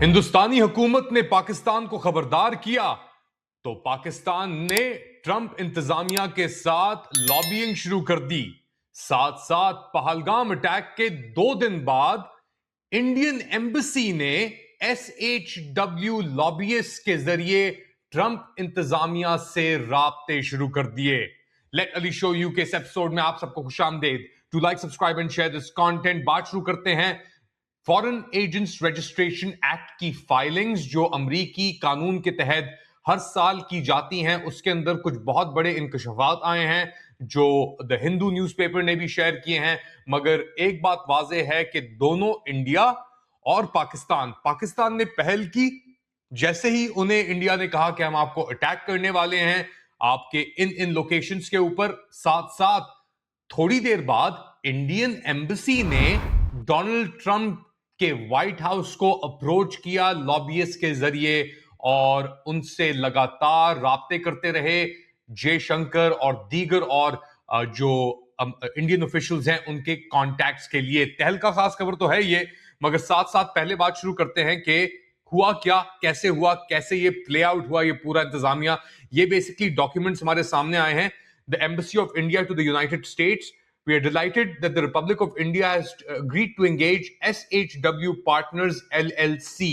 हिंदुस्तानी हुकूमत ने पाकिस्तान को खबरदार किया तो पाकिस्तान ने ट्रंप इंतजामिया के साथ लॉबिंग शुरू कर दी। साथ साथ पहलगाम अटैक के 2 दिन बाद इंडियन एम्बेसी ने SHW लॉबियस्ट के जरिए ट्रंप इंतजामिया से राब्ते शुरू कर दिए। लेट अली शो यू के इस एपिसोड में आप सबको खुशामदेद। To like, subscribe and share this content. बात शुरू करते हैं फॉरेन एजेंट्स रजिस्ट्रेशन एक्ट की फाइलिंग्स जो अमरीकी कानून के तहत हर साल की जाती हैं। उसके अंदर कुछ बहुत बड़े इंकशाफात आए हैं जो द हिंदू न्यूज़पेपर ने भी शेयर किए हैं। मगर एक बात वाज़ेह है कि दोनों इंडिया और पाकिस्तान ने पहल की। जैसे ही उन्हें इंडिया ने कहा कि हम आपको अटैक करने वाले हैं आपके इन लोकेशंस के ऊपर, साथ साथ थोड़ी देर बाद इंडियन एम्बेसी ने डोनाल्ड ट्रंप के व्हाइट हाउस को अप्रोच किया लॉबियस्ट के जरिए और उनसे लगातार राब्ते करते रहे। जयशंकर और दीगर और जो इंडियन ऑफिशियल्स हैं उनके कॉन्टैक्ट्स के लिए तहलका खास खबर तो है ये। मगर साथ साथ पहले बात शुरू करते हैं कि हुआ क्या, कैसे हुआ, कैसे ये प्ले आउट हुआ ये पूरा इंतजामिया। ये बेसिकली डॉक्यूमेंट्स हमारे सामने आए हैं। The embassy of India to the United States, we are delighted that the Republic of India has agreed to engage SHW Partners LLC.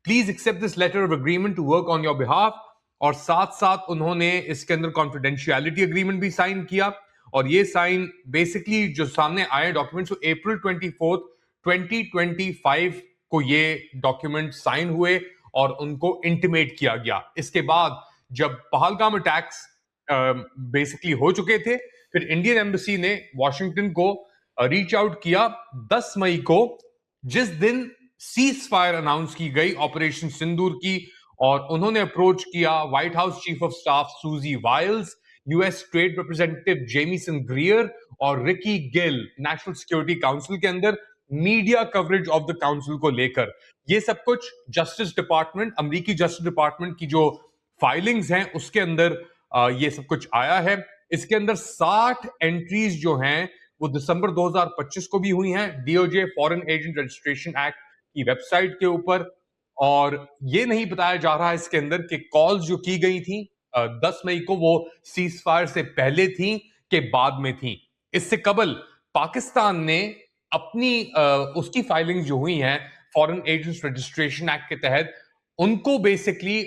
Please accept this letter of agreement to work on your behalf. और साथ साथ उन्होंने इसके अंदर confidentiality agreement भी sign किया। और ये साइन बेसिकली जो सामने आए डॉक्यूमेंट्स अप्रैल 24, 2025 को ये डॉक्यूमेंट साइन हुए और उनको इंटीमेट किया गया। इसके बाद जब पहलगाम अटैक्स बेसिकली हो चुके थे, फिर इंडियन एम्बेसी ने वॉशिंगटन को रीच आउट किया 10 मई को, जिस दिन सीज फायर अनाउंस की गई ऑपरेशन सिंदूर की। और उन्होंने अप्रोच किया White House chief of staff Susie Wiles, US trade representative Jamieson Greer और Ricky Gill national security council के अंदर media coverage of the council को लेकर। ये सब कुछ जस्टिस डिपार्टमेंट, अमेरिकी जस्टिस डिपार्टमेंट की जो फाइलिंग्स हैं उसके अंदर ये सब कुछ आया है। इसके अंदर 60 एंट्रीज जो हैं वो दिसंबर 2025 को भी हुई हैं DOJ foreign agent registration act की वेबसाइट के ऊपर। और ये नहीं बताया जा रहा है इसके अंदर कि कॉल्स जो की गई थी 10 मई को वो सीज फायर से पहले थी कि बाद में थी। इससे कबल पाकिस्तान ने अपनी उसकी फाइलिंग जो हुई हैं फॉरेन एजेंट्स रजिस्ट्रेशन एक्ट के तहत, उनको बेसिकली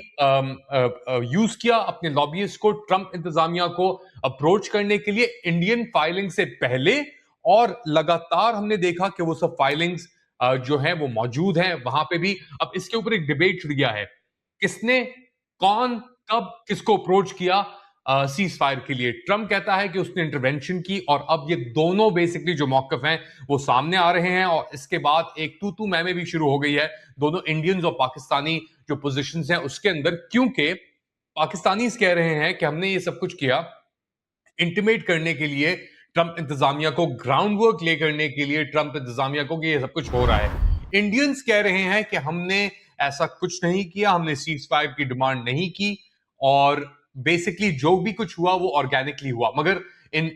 यूज किया अपने लॉबियस्ट को, ट्रंप इंतजामिया को अप्रोच करने के लिए इंडियन फाइलिंग से पहले। और लगातार हमने देखा कि वो सब फाइलिंग्स जो हैं वो मौजूद हैं वहां पे भी। अब इसके ऊपर एक डिबेट छिड़ गया है, किसने, कौन, कब, किसको अप्रोच किया सीज फायर के लिए। ट्रंप कहता है कि उसने इंटरवेंशन की और अब ये दोनों बेसिकली जो मौकफ हैं वो सामने आ रहे हैं। और इसके बाद एक तू मैं भी शुरू हो गई है दोनों इंडियंस और पाकिस्तानी जो पोजीशंस हैं उसके अंदर, क्योंकि पाकिस्तानी कह रहे हैं कि हमने ये सब कुछ किया इंटीमेट करने के लिए ट्रंप इंतजामिया को, ग्राउंड वर्क ले करने के लिए ट्रंप इंतजामिया को कि ये सब कुछ हो रहा है। इंडियंस कह रहे हैं कि हमने ऐसा कुछ नहीं किया, हमने सीज फायर की डिमांड नहीं की और बेसिकली जो भी कुछ हुआ वो ऑर्गेनिकली हुआ। मगर इन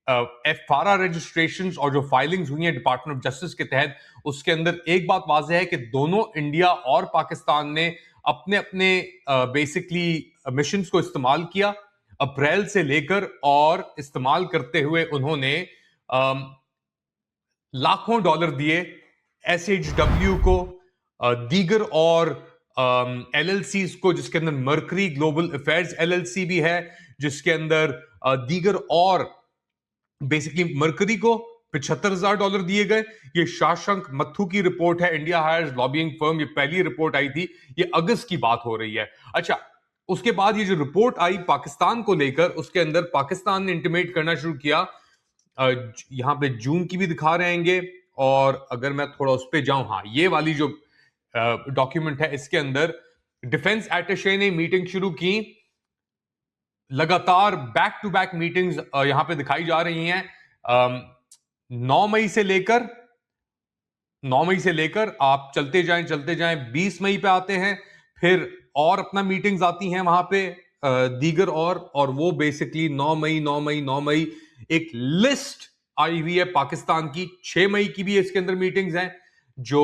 FARA रजिस्ट्रेशंस और जो फाइलिंग्स हुई हैं डिपार्टमेंट ऑफ जस्टिस के तहत, उसके अंदर एक बात वाज़ेह है कि दोनों इंडिया और पाकिस्तान ने अपने अपने बेसिकली मिशंस को इस्तेमाल किया अप्रैल से लेकर, और इस्तेमाल करते हुए उन्होंने लाखों डॉलर दिए SHW को, दीगर और LLCs को, जिसके अंदर मर्करी ग्लोबल अफेयर्स LLC भी है, जिसके अंदर दीगर और बेसिकली मर्करी को $75,000 दिए गए। ये शाशंक मथु की रिपोर्ट है, इंडिया हायर्स लॉबिंग फर्म, ये पहली रिपोर्ट आई थी, ये अगस्त की बात हो रही है। अच्छा, उसके बाद ये जो रिपोर्ट आई पाकिस्तान को लेकर, उसके अंदर पाकिस्तान ने इंटीमेट करना शुरू किया। यहां पे जून की भी दिखा रहेंगे, और अगर मैं थोड़ा उस पर जाऊं, हाँ ये वाली जो डॉक्यूमेंट है इसके अंदर डिफेंस अटैचे ने मीटिंग शुरू की। लगातार बैक टू बैक मीटिंग्स यहां पे दिखाई जा रही हैं। 9 मई से लेकर आप चलते जाएं 20 मई पे आते हैं, फिर और अपना मीटिंग्स आती हैं वहां पे दीगर और वो बेसिकली 9 मई एक लिस्ट आई हुई है पाकिस्तान की। 6 मई की भी इसके अंदर मीटिंग्स हैं जो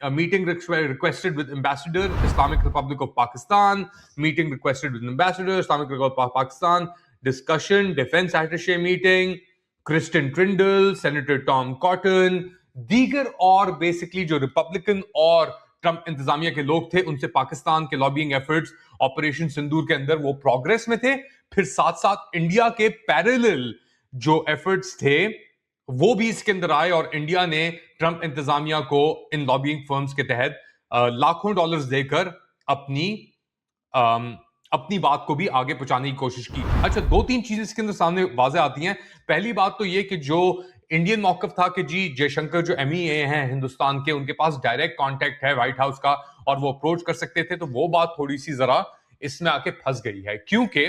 meeting requested with ambassador Islamic Republic of Pakistan, meeting requested with ambassador Islamic Republic of Pakistan, discussion defense attaché meeting, Kristen Trindle, Senator Tom Cotton, दीगर और बेसिकली जो रिपब्लिकन और ट्रंप इंतजामिया के लोग थे उनसे पाकिस्तान के लॉबिंग एफर्ट्स ऑपरेशन सिंदूर के अंदर वो प्रोग्रेस में थे। फिर साथ साथ इंडिया के पैरेलल जो एफर्ट्स थे वो भी इसके अंदर आए और इंडिया ने ट्रंप इंतजामिया को इन लॉबिंग फर्म्स के तहत लाखों डॉलर्स देकर अपनी अपनी बात को भी आगे पहुंचाने की कोशिश की। अच्छा, दो तीन चीजें इसके अंदर सामने वाज़ेह आती हैं। पहली बात तो ये कि जो इंडियन मौकफ था कि जी जयशंकर जो MEA हैं हिंदुस्तान के, उनके पास डायरेक्ट कांटेक्ट है व्हाइट हाउस का और वो अप्रोच कर सकते थे, तो वो बात थोड़ी सी जरा इसमें आके फंस गई है, क्योंकि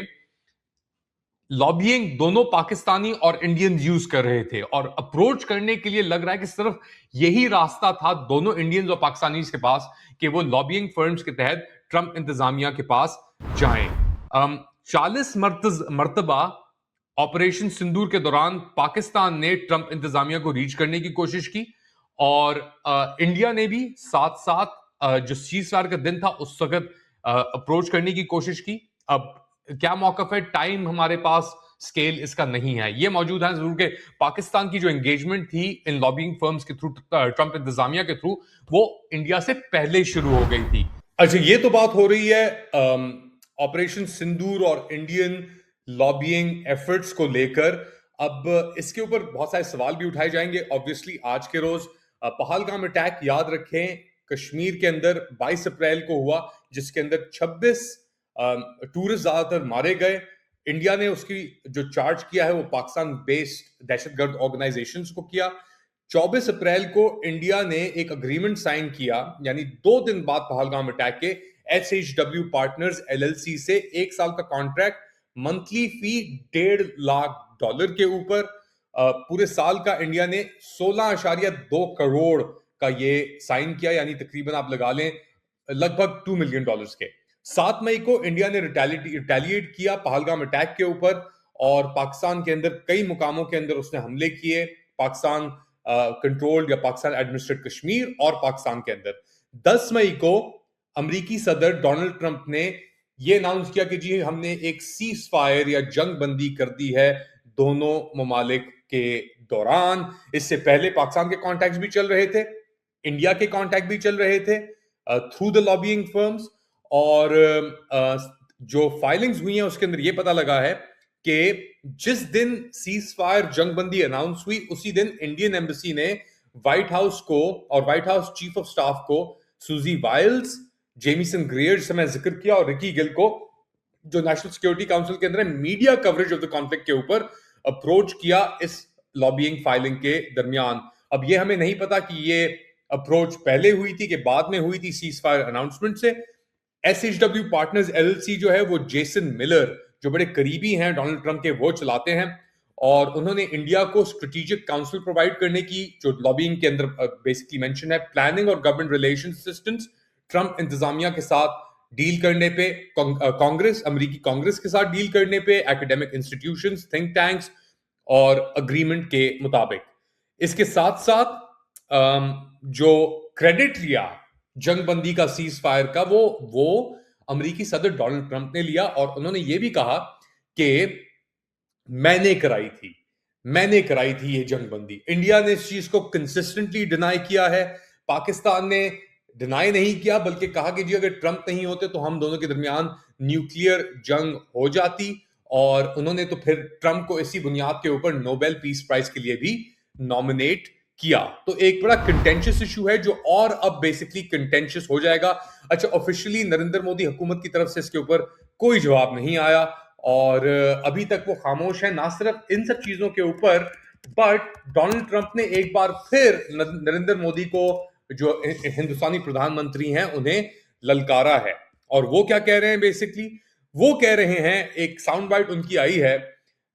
लॉबिंग दोनों पाकिस्तानी और इंडियंस यूज कर रहे थे और अप्रोच करने के लिए लग रहा है कि सिर्फ यही रास्ता था दोनों इंडियंस और पाकिस्तानीज के पास कि वो लॉबिंग फर्म्स के तहत ट्रंप इंतजामिया के पास जाएं। 40 मरतबा ऑपरेशन सिंदूर के दौरान पाकिस्तान ने ट्रंप इंतजामिया को रीच करने की कोशिश की और इंडिया ने भी साथ साथ जो सीज़फायर का दिन था उस वक्त अप्रोच करने की कोशिश की। अब क्या मौकफ है, टाइम हमारे पास स्केल इसका नहीं है, ये मौजूद है जरूर के पाकिस्तान की जो एंगेजमेंट थी इन लॉबिंग फर्म्स के थ्रू ट्रंप इंतजामिया के थ्रू वो इंडिया से पहले शुरू हो गई थी। अच्छा, ये तो बात हो रही है ऑपरेशन सिंदूर और इंडियन लॉबिंग एफर्ट्स को लेकर। अब इसके ऊपर बहुत सारे सवाल भी उठाए जाएंगे। ऑब्वियसली आज के रोज पहलगाम अटैक याद रखें, कश्मीर के अंदर 22 अप्रैल को हुआ, जिसके अंदर 26 टूरिस्ट ज्यादातर मारे गए। इंडिया ने उसकी जो चार्ज किया है वो पाकिस्तान बेस्ड दहशतगर्द ऑर्गेनाइजेशंस को किया। 24 अप्रैल को इंडिया ने एक अग्रीमेंट साइन किया, यानी 2 दिन बाद पहलगाम अटैक के, SHW पार्टनर्स LLC से 1 साल का कॉन्ट्रैक्ट, मंथली फी $1.5 लाख के ऊपर। पूरे साल का इंडिया ने 16.2 करोड़ का ये साइन किया, यानी तकरीबन आप लगा लें लगभग $2 मिलियन के। 7 मई को इंडिया ने रिटेलिएट किया पहलगाम अटैक के ऊपर और पाकिस्तान के अंदर कई मुकामों के अंदर उसने हमले किए, पाकिस्तान कंट्रोल्ड या पाकिस्तान एडमिनिस्ट्रेटेड कश्मीर और पाकिस्तान के अंदर। 10 मई को अमेरिकी सदर डोनाल्ड ट्रंप ने यह अनाउंस किया कि जी हमने एक सीज फायर या जंग बंदी कर दी है दोनों ममालिक के दौरान। इससे पहले पाकिस्तान के कॉन्टैक्ट भी चल रहे थे, इंडिया के कॉन्टैक्ट भी चल रहे थे थ्रू द लॉबिंग फर्म्स। और जो फाइलिंग्स हुई हैं उसके अंदर यह पता लगा है कि जिस दिन सीज फायर जंगबंदी अनाउंस हुई उसी दिन इंडियन एम्बेसी ने व्हाइट हाउस को और white House chief of staff को, सूजी वाइल्स, जेमिसन ग्रेयर जिसे मैं जिक्र किया, और रिकी गिल को, जो नेशनल सिक्योरिटी काउंसिल के अंदर है, media coverage of the conflict के ऊपर अप्रोच किया इस लॉबिंग फाइलिंग के दरमियान। अब यह हमें नहीं पता कि यह अप्रोच पहले हुई थी कि बाद में हुई थी सीज फायर अनाउंसमेंट से। SHW पार्टनर्स LLC जो है वो जेसन मिलर, जो बड़े करीबी हैं डोनाल्ड ट्रंप के, वो चलाते हैं और उन्होंने इंडिया को स्ट्रेटेजिक काउंसिल प्रोवाइड करने की, जो लॉबिंग के अंदर बेसिकली मेंशन है, प्लानिंग और गवर्नमेंट रिलेशन असिस्टेंस ट्रंप इंतजामिया के साथ डील करने पे, कांग्रेस, अमेरिकी कांग्रेस के साथ डील करने पे, एकेडमिक इंस्टीट्यूशंस, थिंक टैंक्स और अग्रीमेंट के मुताबिक। इसके साथ साथ जो क्रेडिट लिया जंगबंदी का, सीज फायर का, वो अमेरिकी सदर डोनाल्ड ट्रंप ने लिया और उन्होंने ये भी कहा कि मैंने कराई थी ये जंगबंदी। इंडिया ने इस चीज को कंसिस्टेंटली डिनाई किया है, पाकिस्तान ने डिनाई नहीं किया, बल्कि कहा कि जी अगर ट्रंप नहीं होते तो हम दोनों के दरमियान न्यूक्लियर जंग हो जाती। और उन्होंने तो फिर ट्रंप को इसी बुनियाद के ऊपर नोबेल पीस प्राइज के लिए भी नॉमिनेट किया। तो एक बड़ा कंटेंशियस इशू है जो और अब बेसिकली कंटेंशियस हो जाएगा। अच्छा, ऑफिशियली नरेंद्र मोदी हुकूमत की तरफ से इसके ऊपर कोई जवाब नहीं आया और अभी तक वो खामोश है, ना सिर्फ इन सब चीजों के ऊपर, बट डोनाल्ड ट्रंप ने एक बार फिर नरेंद्र मोदी को, जो हिंदुस्तानी प्रधानमंत्री हैं, उन्हें ललकारा है। और वो क्या कह रहे हैं, बेसिकली वो कह रहे हैं, एक साउंड बाइट उनकी आई है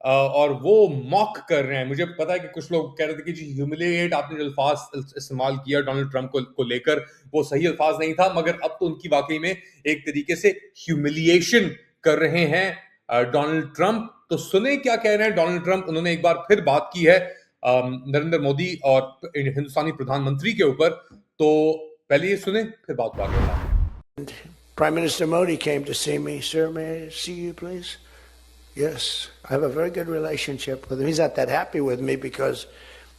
और वो मॉक कर रहे हैं। मुझे पता है कि कुछ लोग कह रहे थे कि जी ह्यूमिलिएट, आपने जो अल्फाज इस्तेमाल किया डोनाल्ड ट्रंप को लेकर वो सही अल्फाज नहीं था, मगर अब तो उनकी वाकई में एक तरीके से ह्यूमिलिएशन कर रहे हैं डोनाल्ड ट्रंप। तो सुने क्या कह रहे हैं डोनाल्ड ट्रंप। उन्होंने एक बार फिर बात की है नरेंद्र मोदी और हिंदुस्तानी प्रधानमंत्री के ऊपर। तो पहले ये सुने फिर बात को आगे बढ़ाते हैं। Prime Minister Modi came to see me. Sir, may I see you, please? Yes, I have a very good relationship with him. He's not that happy with me because,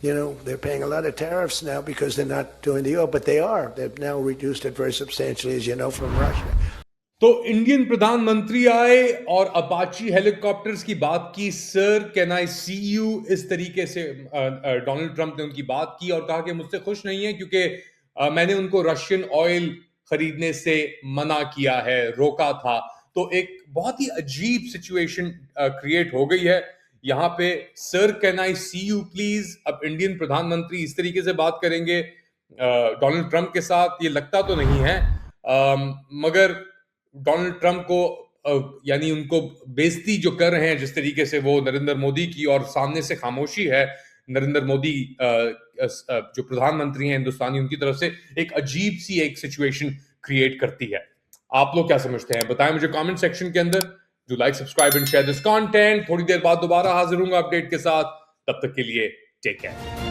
they're paying a lot of tariffs now because they're not doing the oil, but they are. They've now reduced it very substantially, as you know, from Russia. तो Indian प्रधानमंत्री आए और Apache helicopters की बात की। Sir can I see you, इस तरीके से डोनाल्ड ट्रंप ने उनकी बात की और कहा कि मुझसे खुश नहीं है क्योंकि मैंने उनको रशियन ऑयल खरीदने से मना किया है, रोका था। तो एक बहुत ही अजीब सिचुएशन क्रिएट हो गई है यहां पे। Sir can I see you please, अब इंडियन प्रधानमंत्री इस तरीके से बात करेंगे डोनाल्ड ट्रंप के साथ, ये लगता तो नहीं है। मगर डोनाल्ड ट्रंप को यानी उनको बेइज्जती जो कर रहे हैं जिस तरीके से वो नरेंद्र मोदी की, और सामने से खामोशी है नरेंद्र मोदी जो प्रधानमंत्री हैं हिंदुस्तानी, उनकी तरफ से, एक अजीब सी एक सिचुएशन क्रिएट करती है। आप लोग क्या समझते हैं बताएं मुझे कमेंट सेक्शन के अंदर। Do like, subscribe and share this content. थोड़ी देर बाद दोबारा हाजिर हूंगा अपडेट के साथ, तब तक के लिए टेक केयर।